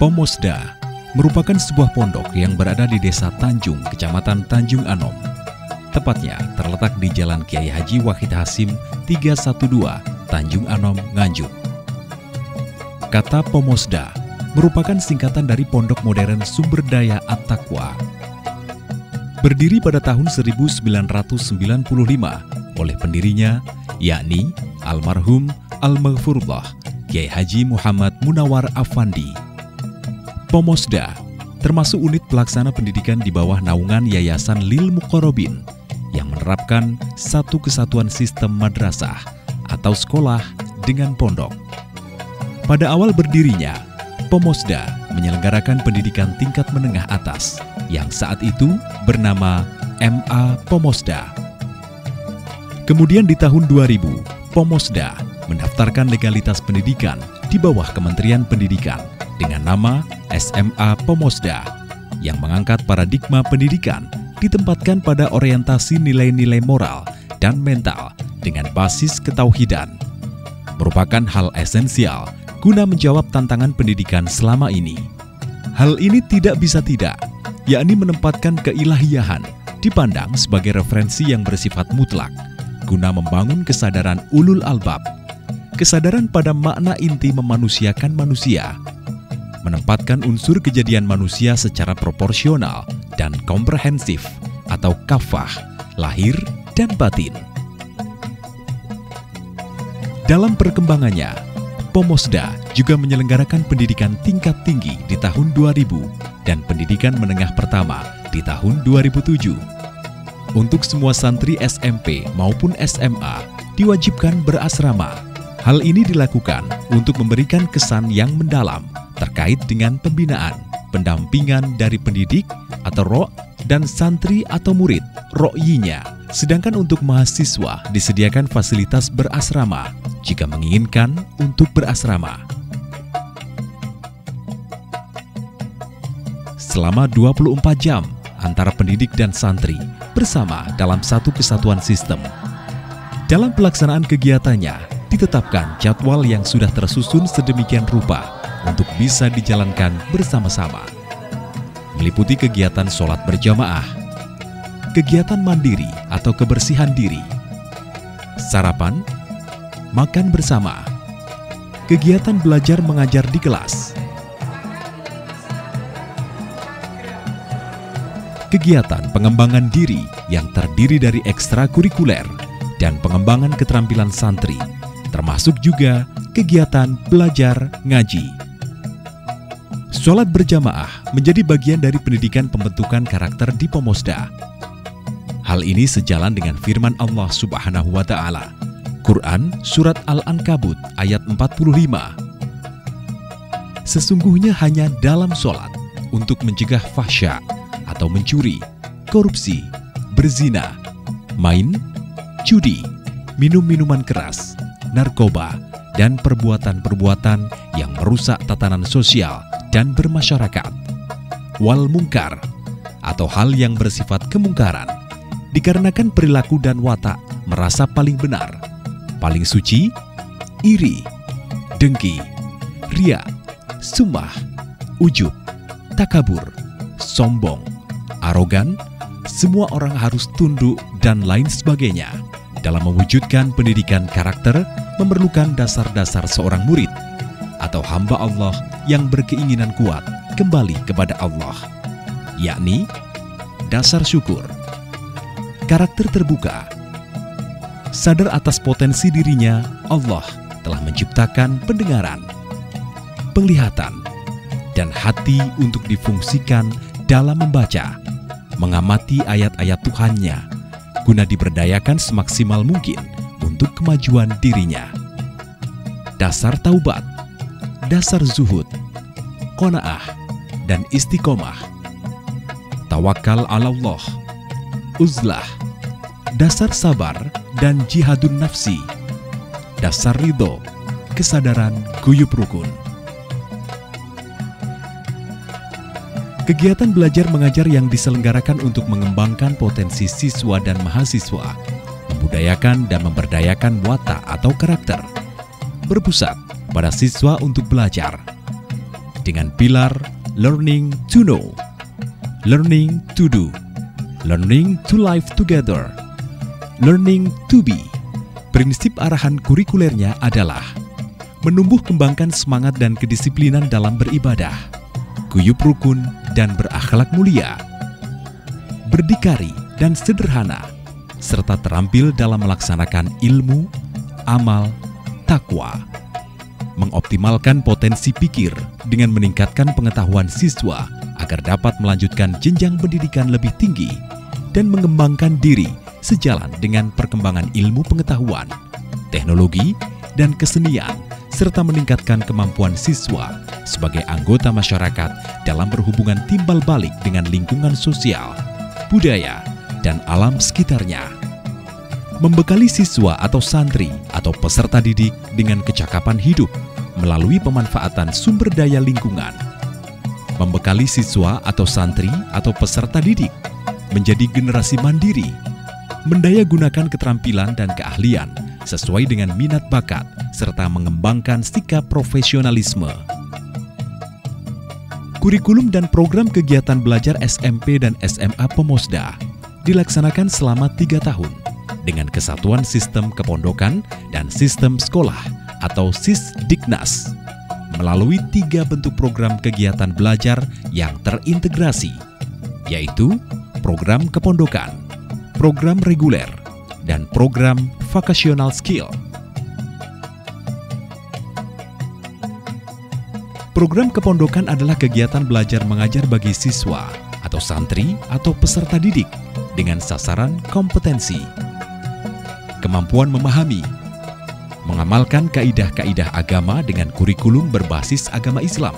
Pomosda merupakan sebuah pondok yang berada di Desa Tanjung, Kecamatan Tanjung Anom. Tepatnya terletak di Jalan Kiai Haji Wahid Hasim 312, Tanjung Anom, Nganjuk. Kata Pomosda merupakan singkatan dari Pondok Modern Sumber Daya At-Taqwa. Berdiri pada tahun 1995 oleh pendirinya, yakni almarhum Al-Maghfurullah Kiai Haji Muhammad Munawar Afandi. Pomosda termasuk unit pelaksana pendidikan di bawah naungan Yayasan Lil Muqarrabin yang menerapkan satu kesatuan sistem madrasah atau sekolah dengan pondok. Pada awal berdirinya, Pomosda menyelenggarakan pendidikan tingkat menengah atas yang saat itu bernama MA Pomosda. Kemudian di tahun 2000, Pomosda mendaftarkan legalitas pendidikan di bawah Kementerian Pendidikan dengan nama SMA Pomosda yang mengangkat paradigma pendidikan ditempatkan pada orientasi nilai-nilai moral dan mental dengan basis ketauhidan. Merupakan hal esensial guna menjawab tantangan pendidikan selama ini. Hal ini tidak bisa tidak, yakni menempatkan keilahiyahan dipandang sebagai referensi yang bersifat mutlak guna membangun kesadaran ulul albab, kesadaran pada makna inti memanusiakan manusia, menempatkan unsur kejadian manusia secara proporsional dan komprehensif atau kafah, lahir dan batin. Dalam perkembangannya, Pomosda juga menyelenggarakan pendidikan tingkat tinggi di tahun 2000 dan pendidikan menengah pertama di tahun 2007. Untuk semua santri SMP maupun SMA diwajibkan berasrama. Hal ini dilakukan untuk memberikan kesan yang mendalam terkait dengan pembinaan, pendampingan dari pendidik atau ro' dan santri atau murid ro'yinya. Sedangkan untuk mahasiswa disediakan fasilitas berasrama jika menginginkan untuk berasrama. Selama 24 jam antara pendidik dan santri bersama dalam satu kesatuan sistem. Dalam pelaksanaan kegiatannya ditetapkan jadwal yang sudah tersusun sedemikian rupa untuk bisa dijalankan bersama-sama. Meliputi kegiatan sholat berjamaah, kegiatan mandiri atau kebersihan diri, sarapan, makan bersama, kegiatan belajar mengajar di kelas, kegiatan pengembangan diri yang terdiri dari ekstrakurikuler dan pengembangan keterampilan santri, termasuk juga kegiatan belajar ngaji. Sholat berjamaah menjadi bagian dari pendidikan pembentukan karakter di Pomosda. Hal ini sejalan dengan firman Allah Subhanahu wa Ta'ala, Quran Surat Al-Ankabut ayat 45. Sesungguhnya hanya dalam sholat untuk mencegah fahsya atau mencuri, korupsi, berzina, main, judi, minum minuman keras, narkoba, dan perbuatan-perbuatan yang merusak tatanan sosial dan bermasyarakat. Wal mungkar atau hal yang bersifat kemungkaran dikarenakan perilaku dan watak merasa paling benar, paling suci, iri, dengki, ria, sumah, ujub, takabur, sombong, arogan, semua orang harus tunduk dan lain sebagainya. Dalam mewujudkan pendidikan karakter memerlukan dasar-dasar seorang murid atau hamba Allah yang berkeinginan kuat kembali kepada Allah, yakni dasar syukur, karakter terbuka, sadar atas potensi dirinya. Allah telah menciptakan pendengaran, penglihatan, dan hati untuk difungsikan dalam membaca, mengamati ayat-ayat Tuhannya, guna diberdayakan semaksimal mungkin untuk kemajuan dirinya. Dasar taubat, dasar zuhud, qanaah, dan istiqomah, tawakal ala Allah, uzlah, dasar sabar dan jihadun nafsi, dasar ridho, kesadaran guyub rukun. Kegiatan belajar mengajar yang diselenggarakan untuk mengembangkan potensi siswa dan mahasiswa, membudayakan dan memberdayakan watak atau karakter, berpusat pada siswa untuk belajar. dengan pilar Learning to Know, Learning to Do, Learning to Live Together, Learning to Be. Prinsip arahan kurikulernya adalah menumbuh kembangkan semangat dan kedisiplinan dalam beribadah, guyub rukun dan berakhlak mulia, berdikari dan sederhana, serta terampil dalam melaksanakan ilmu, amal, takwa. Mengoptimalkan potensi pikir dengan meningkatkan pengetahuan siswa agar dapat melanjutkan jenjang pendidikan lebih tinggi dan mengembangkan diri sejalan dengan perkembangan ilmu pengetahuan, teknologi, dan kesenian, serta meningkatkan kemampuan siswa sebagai anggota masyarakat dalam berhubungan timbal balik dengan lingkungan sosial, budaya, dan alam sekitarnya. Membekali siswa atau santri atau peserta didik dengan kecakapan hidup melalui pemanfaatan sumber daya lingkungan. Membekali siswa atau santri atau peserta didik menjadi generasi mandiri, mendayagunakan keterampilan dan keahlian sesuai dengan minat bakat, serta mengembangkan sikap profesionalisme. Kurikulum dan program kegiatan belajar SMP dan SMA Pomosda dilaksanakan selama 3 tahun dengan kesatuan sistem kepondokan dan sistem sekolah atau Sisdiknas melalui 3 bentuk program kegiatan belajar yang terintegrasi, yaitu program kepondokan, program reguler, dan program vocational skill. Program kepondokan adalah kegiatan belajar mengajar bagi siswa atau santri atau peserta didik dengan sasaran kompetensi, kemampuan memahami, mengamalkan kaidah-kaidah agama dengan kurikulum berbasis agama Islam,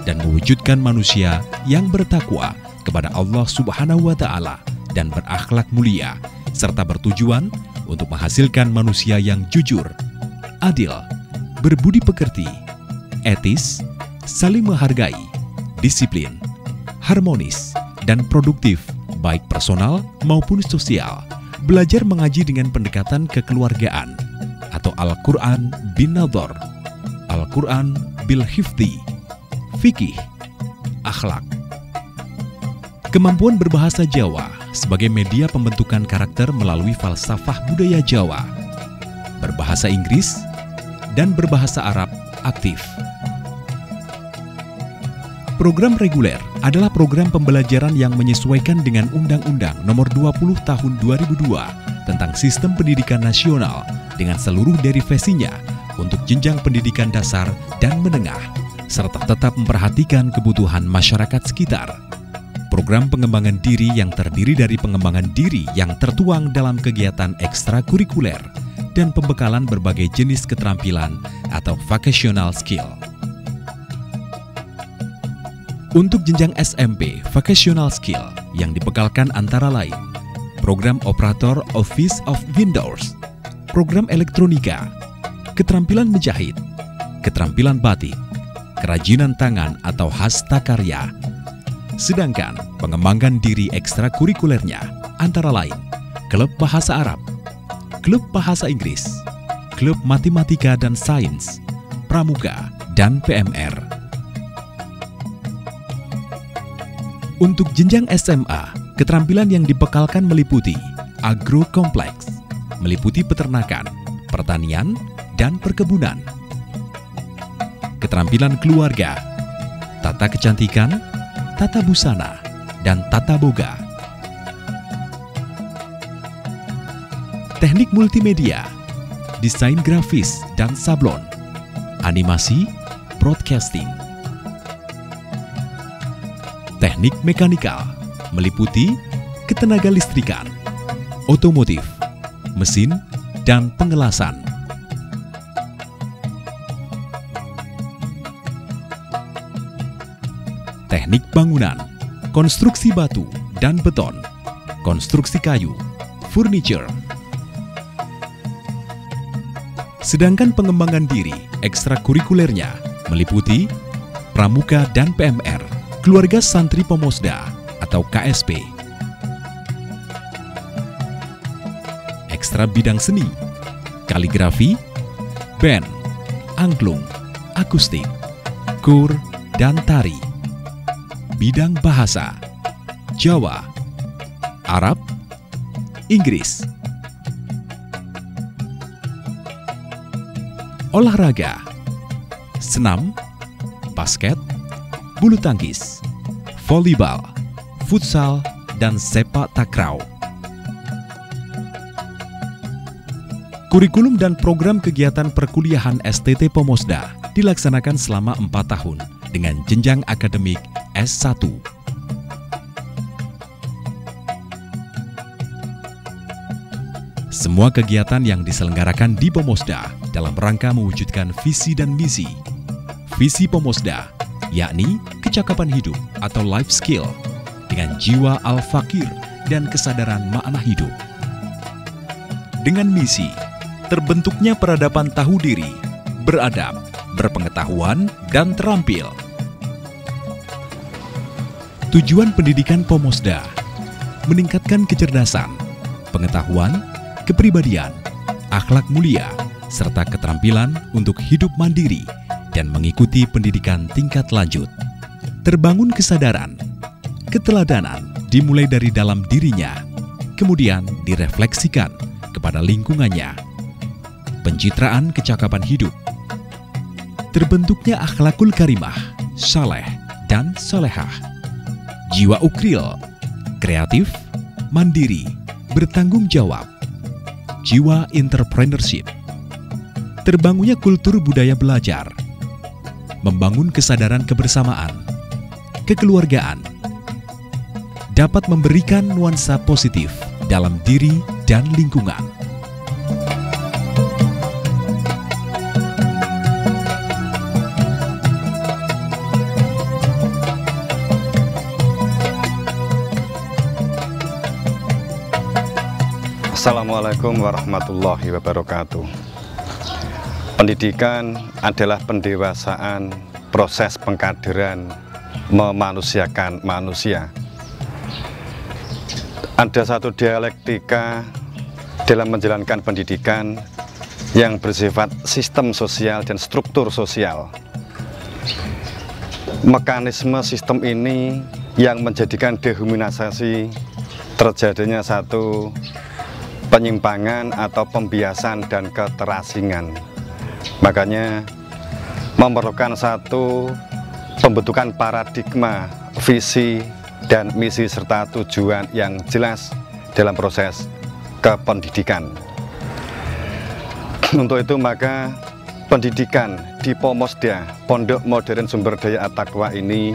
dan mewujudkan manusia yang bertakwa kepada Allah Subhanahu wa Ta'ala dan berakhlak mulia, serta bertujuan untuk menghasilkan manusia yang jujur, adil, berbudi pekerti, etis, saling menghargai, disiplin, harmonis, dan produktif, baik personal maupun sosial. Belajar mengaji dengan pendekatan kekeluargaan atau Al-Quran bin Nadhar, Al-Quran bil Hifdi, fikih, akhlak. Kemampuan berbahasa Jawa sebagai media pembentukan karakter melalui falsafah budaya Jawa, berbahasa Inggris, dan berbahasa Arab aktif. Program reguler adalah program pembelajaran yang menyesuaikan dengan Undang-Undang Nomor 20 Tahun 2002 tentang Sistem Pendidikan Nasional dengan seluruh derivasinya untuk jenjang pendidikan dasar dan menengah, serta tetap memperhatikan kebutuhan masyarakat sekitar. Program pengembangan diri yang terdiri dari pengembangan diri yang tertuang dalam kegiatan ekstrakurikuler dan pembekalan berbagai jenis keterampilan atau vocational skill. Untuk jenjang SMP, vocational skill yang dibekalkan antara lain program operator Office of Windows, program elektronika, keterampilan menjahit, keterampilan batik, kerajinan tangan atau hastakarya. Sedangkan pengembangan diri ekstrakurikulernya antara lain klub bahasa Arab, klub bahasa Inggris, klub matematika dan sains, pramuka, dan PMR. Untuk jenjang SMA, keterampilan yang dibekalkan meliputi agrokompleks, meliputi peternakan, pertanian, dan perkebunan. Keterampilan keluarga, tata kecantikan, tata busana, dan tata boga. Teknik multimedia, desain grafis dan sablon, animasi, broadcasting. Teknik mekanikal meliputi ketenaga listrikan, otomotif, mesin, dan pengelasan. Teknik bangunan, konstruksi batu dan beton, konstruksi kayu, furniture. Sedangkan pengembangan diri ekstrakurikulernya meliputi pramuka dan PMR, keluarga santri Pomosda atau KSP. Ekstra bidang seni, kaligrafi, band, angklung, akustik, kur, dan tari. Bidang bahasa: Jawa, Arab, Inggris. Olahraga: senam, basket, bulu tangkis, volleyball, futsal, dan sepak takraw. Kurikulum dan program kegiatan perkuliahan STT Pomosda dilaksanakan selama 4 tahun dengan jenjang akademik S1. Semua kegiatan yang diselenggarakan di Pomosda dalam rangka mewujudkan visi dan misi. Visi Pomosda, yakni kecakapan hidup atau life skill, dengan jiwa al-fakir dan kesadaran makna hidup. Dengan misi, terbentuknya peradaban tahu diri, beradab, berpengetahuan, dan terampil. Tujuan pendidikan Pomosda: meningkatkan kecerdasan, pengetahuan, kepribadian, akhlak mulia, serta keterampilan untuk hidup mandiri dan mengikuti pendidikan tingkat lanjut. Terbangun kesadaran, keteladanan dimulai dari dalam dirinya, kemudian direfleksikan kepada lingkungannya. Pencitraan kecakapan hidup. Terbentuknya akhlakul karimah, saleh, dan solehah. Jiwa ukril, kreatif, mandiri, bertanggung jawab. Jiwa entrepreneurship. Terbangunnya kultur budaya belajar. Membangun kesadaran kebersamaan, kekeluargaan. Dapat memberikan nuansa positif dalam diri dan lingkungan. Assalamualaikum warahmatullahi wabarakatuh. Pendidikan adalah pendewasaan, proses pengkaderan, memanusiakan manusia. Ada satu dialektika dalam menjalankan pendidikan yang bersifat sistem sosial dan struktur sosial. Mekanisme sistem ini yang menjadikan dehumanisasi terjadinya satu penyimpangan atau pembiasan dan keterasingan. Makanya memerlukan satu pembentukan paradigma, visi, dan misi serta tujuan yang jelas dalam proses kependidikan. Untuk itu maka pendidikan di Pomosda, Pondok Modern Sumber Daya At-Taqwa ini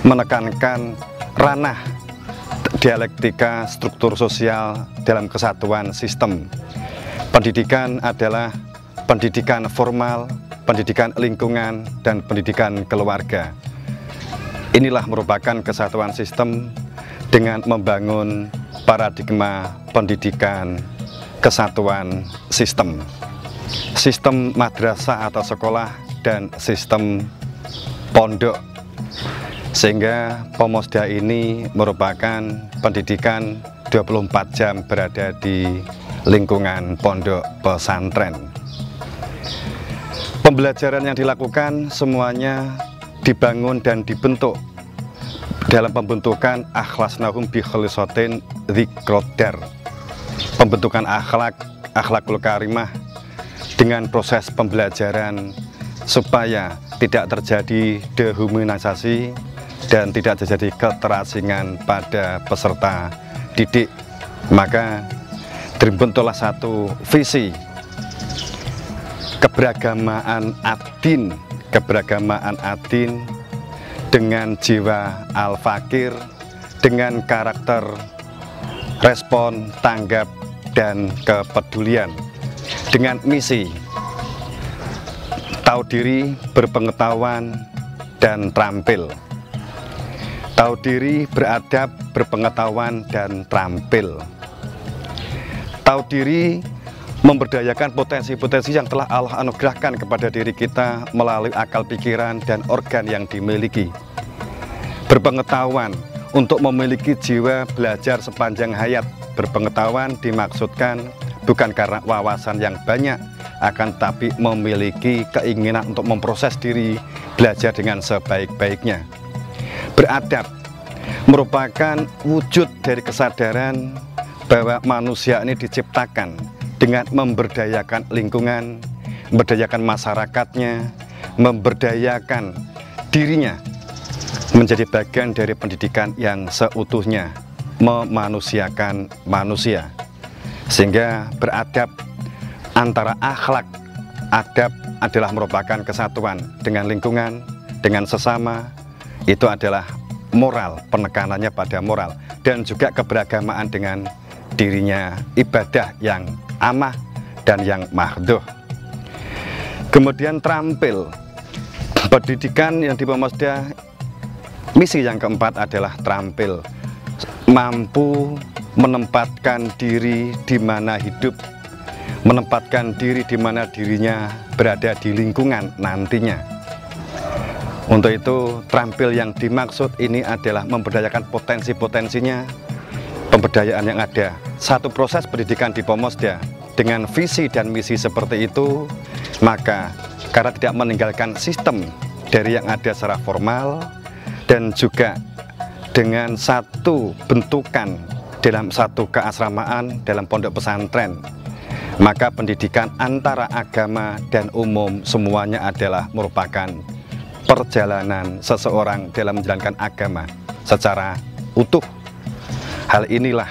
menekankan ranah dialektika struktur sosial dalam kesatuan sistem. Pendidikan adalah pendidikan formal, pendidikan lingkungan, dan pendidikan keluarga. Inilah merupakan kesatuan sistem dengan membangun paradigma pendidikan kesatuan sistem. Sistem madrasah atau sekolah dan sistem pondok. Sehingga Pomosda ini merupakan pendidikan 24 jam berada di lingkungan pondok pesantren. Pembelajaran yang dilakukan semuanya dibangun dan dibentuk dalam pembentukan akhlasnahum bi khalisatin dzikrodar. Pembentukan akhlakul karimah dengan proses pembelajaran supaya tidak terjadi dehumanisasi dan tidak terjadi keterasingan pada peserta didik. Maka terbentuklah satu visi keberagamaan adin dengan jiwa al-fakir, dengan karakter respon, tanggap, dan kepedulian, dengan misi tahu diri, berpengetahuan, dan terampil. Tahu diri, beradab, berpengetahuan, dan terampil. Tahu diri, memberdayakan potensi-potensi yang telah Allah anugerahkan kepada diri kita melalui akal pikiran dan organ yang dimiliki. Berpengetahuan, untuk memiliki jiwa belajar sepanjang hayat. Berpengetahuan dimaksudkan bukan karena wawasan yang banyak, akan tapi memiliki keinginan untuk memproses diri, belajar dengan sebaik-baiknya. Beradab merupakan wujud dari kesadaran bahwa manusia ini diciptakan dengan memberdayakan lingkungan, memberdayakan masyarakatnya, memberdayakan dirinya menjadi bagian dari pendidikan yang seutuhnya, memanusiakan manusia. Sehingga beradab antara akhlak, adab adalah merupakan kesatuan dengan lingkungan, dengan sesama. Itu adalah moral, penekanannya pada moral, dan juga keberagamaan dengan dirinya, ibadah yang amah dan yang mahdoh. Kemudian terampil, pendidikan yang di Pomosda, misi yang keempat adalah terampil, mampu menempatkan diri di mana hidup, menempatkan diri di mana dirinya berada di lingkungan nantinya. Untuk itu, terampil yang dimaksud ini adalah memberdayakan potensi-potensinya, pemberdayaan yang ada. Satu proses pendidikan di Pomosda dengan visi dan misi seperti itu, maka karena tidak meninggalkan sistem dari yang ada secara formal, dan juga dengan satu bentukan dalam satu keasramaan dalam pondok pesantren, maka pendidikan antara agama dan umum semuanya adalah merupakan perjalanan seseorang dalam menjalankan agama secara utuh. Hal inilah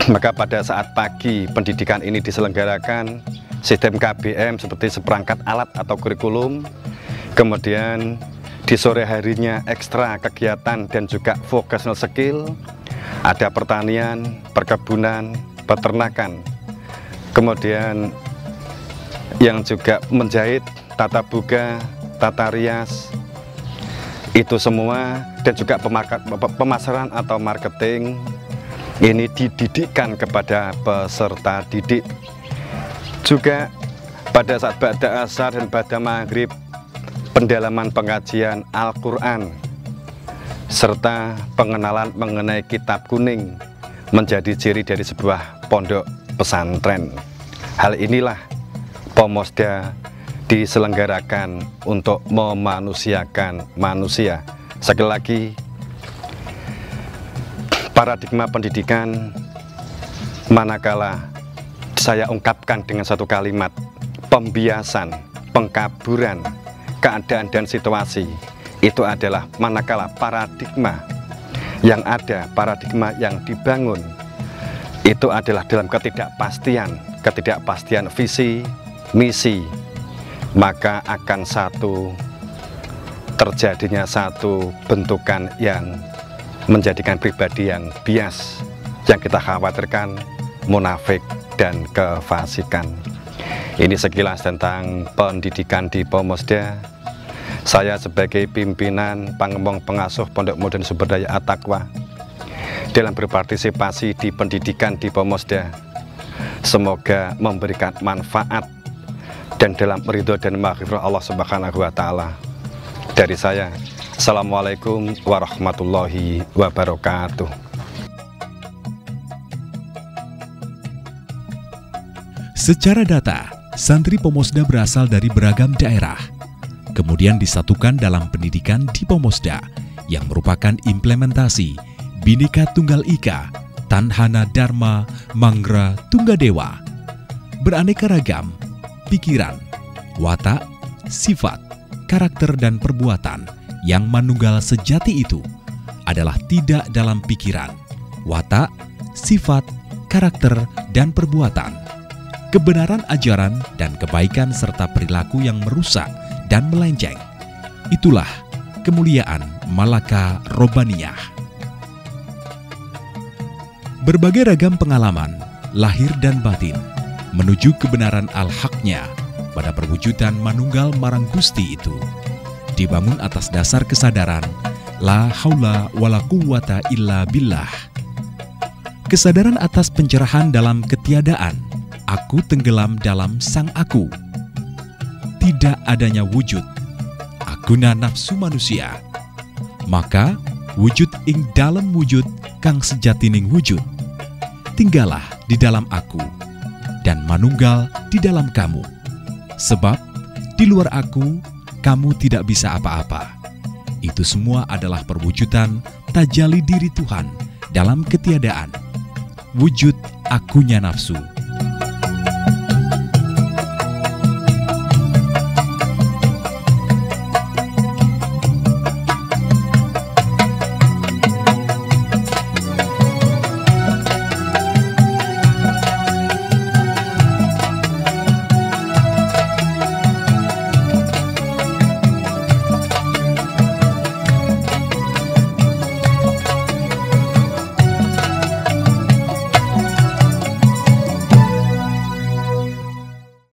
maka pada saat pagi pendidikan ini diselenggarakan, sistem KBM seperti seperangkat alat atau kurikulum, kemudian di sore harinya ekstra kegiatan dan juga vocational skill, ada pertanian, perkebunan, peternakan, kemudian yang juga menjahit, tata buga, tata rias, itu semua, dan juga pemasaran atau marketing, ini dididikkan kepada peserta didik. Juga pada saat ba'da asar dan ba'da maghrib, pendalaman pengajian Al-Quran serta pengenalan mengenai kitab kuning menjadi ciri dari sebuah pondok pesantren. Hal inilah Pomosda diselenggarakan untuk memanusiakan manusia. Sekali lagi, paradigma pendidikan manakala saya ungkapkan dengan satu kalimat, pembiasan, pengkaburan, keadaan dan situasi, itu adalah manakala paradigma yang ada, paradigma yang dibangun, itu adalah dalam ketidakpastian visi, misi, maka akan terjadinya satu bentukan yang menjadikan pribadi yang bias, yang kita khawatirkan munafik dan kefasikan. Ini sekilas tentang pendidikan di Pomosda. Saya sebagai pimpinan Pangembang Pengasuh Pondok Modern Sumberdaya At-Taqwa dalam berpartisipasi di pendidikan di Pomosda, semoga memberikan manfaat dan dalam ridho dan maghfirah Allah Subhanahu wa Ta'ala. Dari saya, Assalamualaikum warahmatullahi wabarakatuh. Secara data, santri Pomosda berasal dari beragam daerah, kemudian disatukan dalam pendidikan di Pomosda yang merupakan implementasi Bhinneka Tunggal Ika, Tanhana Dharma Mangra Tunggadewa. Beraneka ragam, pikiran, watak, sifat, karakter dan perbuatan yang manunggal sejati itu adalah tidak dalam pikiran, watak, sifat, karakter, dan perbuatan, kebenaran ajaran dan kebaikan serta perilaku yang merusak dan melenceng. Itulah kemuliaan Malaka Robbaniyah. Berbagai ragam pengalaman, lahir dan batin, menuju kebenaran al-haqnya pada perwujudan manunggal marang Gusti itu, dibangun atas dasar kesadaran la haula wala quwwata illa billah. Kesadaran atas pencerahan dalam ketiadaan, aku tenggelam dalam sang aku. Tidak adanya wujud, aguna nafsu manusia. Maka wujud ing dalam wujud kang sejatining wujud. Tinggallah di dalam aku, dan manunggal di dalam kamu. Sebab di luar aku, kamu tidak bisa apa-apa. Itu semua adalah perwujudan tajalli diri Tuhan dalam ketiadaan. Wujud akunya nafsu